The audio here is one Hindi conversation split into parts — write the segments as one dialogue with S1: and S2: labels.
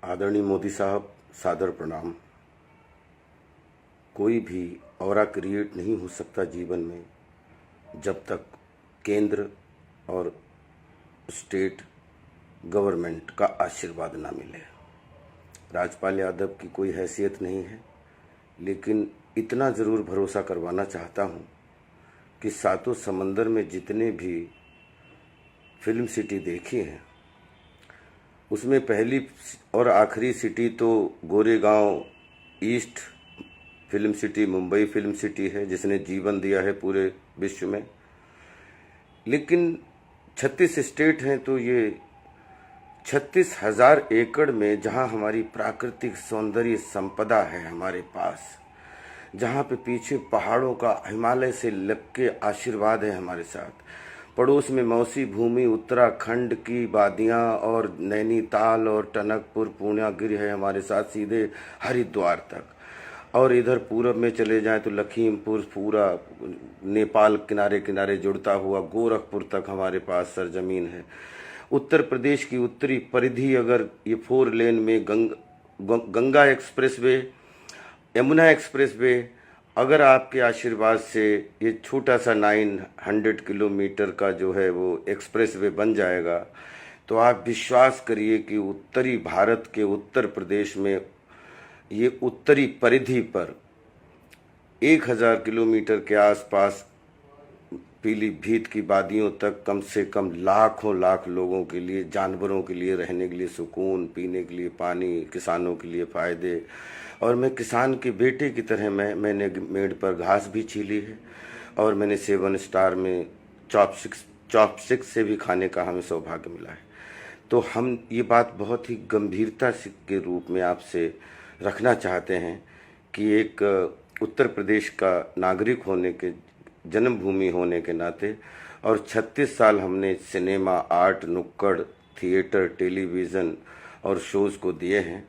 S1: आदरणीय मोदी साहब, सादर प्रणाम। कोई भी ऑरा क्रिएट नहीं हो सकता जीवन में जब तक केंद्र और स्टेट गवर्नमेंट का आशीर्वाद ना मिले। राजपाल यादव की कोई हैसियत नहीं है, लेकिन इतना ज़रूर भरोसा करवाना चाहता हूँ कि सातों समंदर में जितने भी फिल्म सिटी देखी हैं उसमें पहली और आखिरी सिटी तो Goregaon east film city, Mumbai film city है, जिसने जीवन दिया है पूरे विश्व में। लेकिन 36 स्टेट हैं तो ये 36,000 एकड़ में जहाँ हमारी प्राकृतिक सौंदर्य संपदा है हमारे पास, जहाँ पे पीछे पहाड़ों का हिमालय से लग के आशीर्वाद है हमारे साथ, पड़ोस में मौसी भूमि उत्तराखंड की वादियाँ और नैनीताल और टनकपुर पूर्णागिरि है हमारे साथ सीधे हरिद्वार तक, और इधर पूरब में चले जाएं तो लखीमपुर पूरा नेपाल किनारे किनारे जुड़ता हुआ गोरखपुर तक हमारे पास सरजमीन है। उत्तर प्रदेश की उत्तरी परिधि अगर ये 4 लेन में गंगा एक्सप्रेसवे, यमुना एक्सप्रेसवे, अगर आपके आशीर्वाद से ये छोटा सा 900 किलोमीटर का जो है वो एक्सप्रेसवे बन जाएगा, तो आप विश्वास करिए कि उत्तरी भारत के उत्तर प्रदेश में ये उत्तरी परिधि पर 1000 किलोमीटर के आसपास पीलीभीत की वादियों तक कम से कम लाखों लाख लोगों के लिए, जानवरों के लिए रहने के लिए सुकून, पीने के लिए पानी, किसानों के लिए फ़ायदे। और मैं किसान के बेटे की तरह मैंने मेड़ पर घास भी छीली है, और मैंने 7 स्टार में चॉपस्टिक्स से भी खाने का हमें सौभाग्य मिला है। तो हम ये बात बहुत ही गंभीरता के रूप में आपसे रखना चाहते हैं कि एक उत्तर प्रदेश का नागरिक होने के, जन्मभूमि होने के नाते, और 36 साल हमने सिनेमा, आर्ट, नुक्कड़, थिएटर, टेलीविज़न और शोज़ को दिए हैं,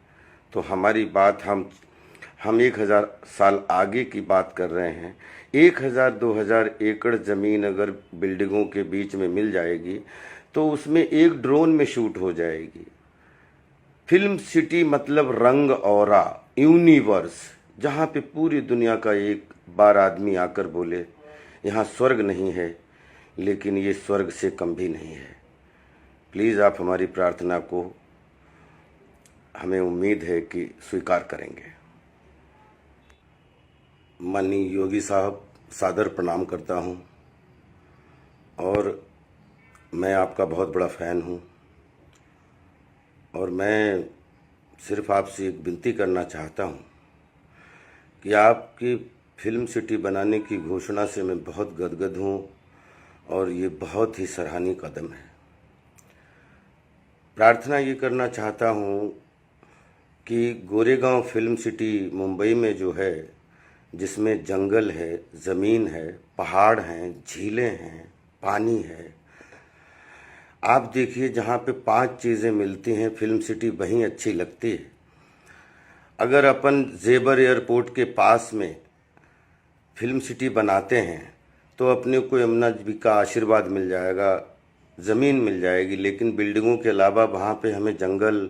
S1: तो हमारी बात हम 1000 साल आगे की बात कर रहे हैं। 1000-2000 एकड़ ज़मीन अगर बिल्डिंगों के बीच में मिल जाएगी तो उसमें एक ड्रोन में शूट हो जाएगी। फिल्म सिटी मतलब रंग औरा, यूनिवर्स, जहाँ पे पूरी दुनिया का एक बार आदमी आकर बोले यहाँ स्वर्ग नहीं है, लेकिन ये स्वर्ग से कम भी नहीं है। प्लीज़ आप हमारी प्रार्थना को, हमें उम्मीद है कि स्वीकार करेंगे। माननीय योगी साहब, सादर प्रणाम करता हूँ, और मैं आपका बहुत बड़ा फ़ैन हूँ, और मैं सिर्फ आपसे एक विनती करना चाहता हूँ कि आपकी फिल्म सिटी बनाने की घोषणा से मैं बहुत गदगद हूँ, और ये बहुत ही सराहनीय कदम है। प्रार्थना ये करना चाहता हूँ कि गोरेगांव फिल्म सिटी मुंबई में जो है, जिसमें जंगल है, ज़मीन है, पहाड़ हैं, झीलें हैं, पानी है, आप देखिए जहाँ पे 5 चीज़ें मिलती हैं फिल्म सिटी वहीं अच्छी लगती है। अगर अपन जेबर एयरपोर्ट के पास में फिल्म सिटी बनाते हैं तो अपने को यमुना जी का आशीर्वाद मिल जाएगा, ज़मीन मिल जाएगी, लेकिन बिल्डिंगों के अलावा वहाँ पे हमें जंगल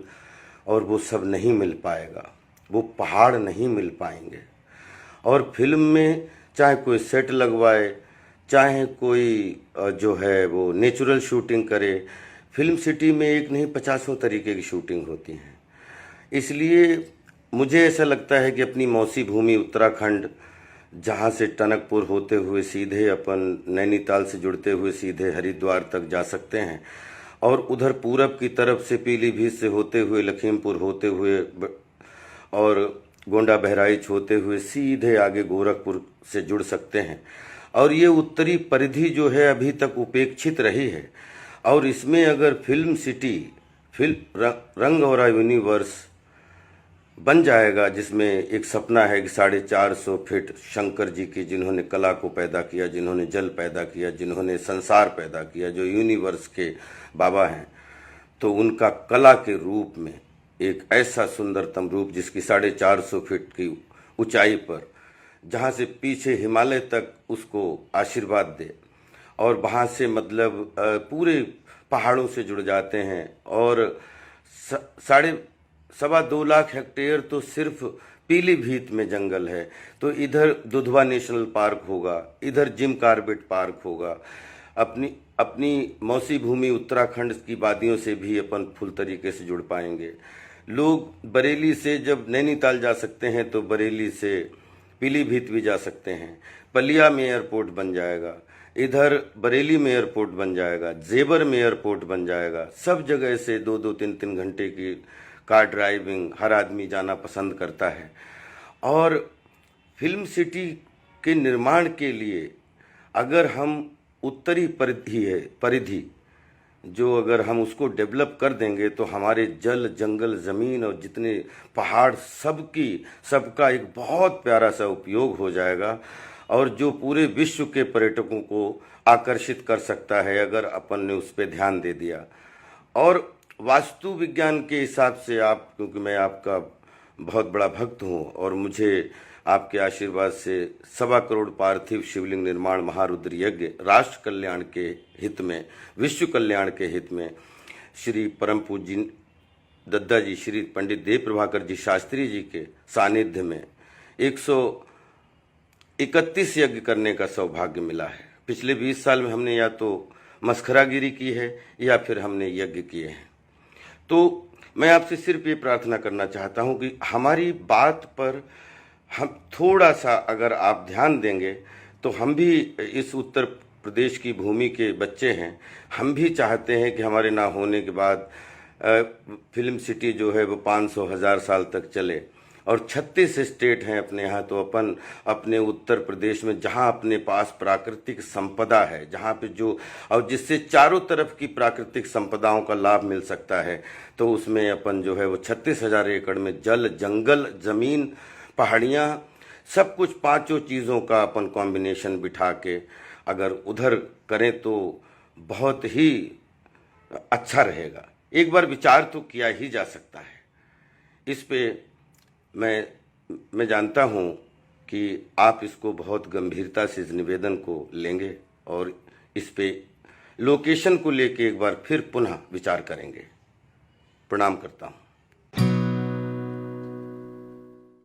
S1: और वो सब नहीं मिल पाएगा, वो पहाड़ नहीं मिल पाएंगे। और फिल्म में चाहे कोई सेट लगवाए, चाहे कोई जो है वो नेचुरल शूटिंग करे, फिल्म सिटी में एक नहीं 50 तरीके की शूटिंग होती हैं। इसलिए मुझे ऐसा लगता है कि अपनी मौसी भूमि उत्तराखंड, जहाँ से टनकपुर होते हुए सीधे अपन नैनीताल से जुड़ते हुए सीधे हरिद्वार तक जा सकते हैं, और उधर पूरब की तरफ से पीलीभीत से होते हुए, लखीमपुर होते हुए और गोंडा बहराइच होते हुए सीधे आगे गोरखपुर से जुड़ सकते हैं। और ये उत्तरी परिधि जो है अभी तक उपेक्षित रही है, और इसमें अगर फिल्म सिटी, रंग और यूनिवर्स बन जाएगा, जिसमें एक सपना है कि 450 फीट शंकर जी की, जिन्होंने कला को पैदा किया, जिन्होंने जल पैदा किया, जिन्होंने संसार पैदा किया, जो यूनिवर्स के बाबा हैं, तो उनका कला के रूप में एक ऐसा सुंदरतम रूप जिसकी 450 फीट की ऊंचाई पर, जहाँ से पीछे हिमालय तक उसको आशीर्वाद दे, और वहाँ से पूरे पहाड़ों से जुड़ जाते हैं, और 2.25 लाख हेक्टेयर तो सिर्फ पीलीभीत में जंगल है। तो इधर दुधवा नेशनल पार्क होगा, इधर जिम कॉर्बेट पार्क होगा। अपनी अपनी मौसी भूमि उत्तराखंड की वादियों से भी अपन फुल तरीके से जुड़ पाएंगे। लोग बरेली से जब नैनीताल जा सकते हैं तो बरेली से पीलीभीत भी जा सकते हैं। पलिया में एयरपोर्ट बन जाएगा, इधर बरेली में एयरपोर्ट बन जाएगा, जेवर में एयरपोर्ट बन जाएगा। सब जगह से 2-2, 3-3 घंटे की कार ड्राइविंग हर आदमी जाना पसंद करता है। और फिल्म सिटी के निर्माण के लिए अगर हम उत्तरी परिधि जो अगर हम उसको डेवलप कर देंगे तो हमारे जल, जंगल, ज़मीन और जितने पहाड़ सबका एक बहुत प्यारा सा उपयोग हो जाएगा और जो पूरे विश्व के पर्यटकों को आकर्षित कर सकता है अगर अपन ने उस पर ध्यान दे दिया। और वास्तु विज्ञान के हिसाब से आप, क्योंकि मैं आपका बहुत बड़ा भक्त हूँ और मुझे आपके आशीर्वाद से 1.25 करोड़ पार्थिव शिवलिंग निर्माण महारुद्र यज्ञ राष्ट्र कल्याण के हित में, विश्व कल्याण के हित में श्री परम पूज्य दद्दा जी श्री पंडित देव प्रभाकर जी शास्त्री जी के सानिध्य में 131 यज्ञ करने का सौभाग्य मिला है। पिछले 20 साल में हमने या तो मस्खरागिरी की है या फिर हमने यज्ञ किए हैं। तो मैं आपसे सिर्फ ये प्रार्थना करना चाहता हूँ कि हमारी बात पर हम थोड़ा सा अगर आप ध्यान देंगे तो हम भी इस उत्तर प्रदेश की भूमि के बच्चे हैं। हम भी चाहते हैं कि हमारे ना होने के बाद फिल्म सिटी जो है वो 500,000 साल तक चले। और 36 स्टेट हैं अपने यहाँ, तो अपन अपने उत्तर प्रदेश में जहाँ अपने पास प्राकृतिक संपदा है, जहाँ पे जो और जिससे चारों तरफ की प्राकृतिक संपदाओं का लाभ मिल सकता है, तो उसमें अपन जो है वो 36,000 एकड़ में जल, जंगल, ज़मीन, पहाड़ियाँ, सब कुछ पांचों चीज़ों का अपन कॉम्बिनेशन बिठा के अगर उधर करें तो बहुत ही अच्छा रहेगा। एक बार विचार तो किया ही जा सकता है इस पे। मैं जानता हूँ कि आप इसको बहुत गंभीरता से इस निवेदन को लेंगे और इस पे लोकेशन को लेके एक बार फिर पुनः विचार करेंगे। प्रणाम करता हूँ।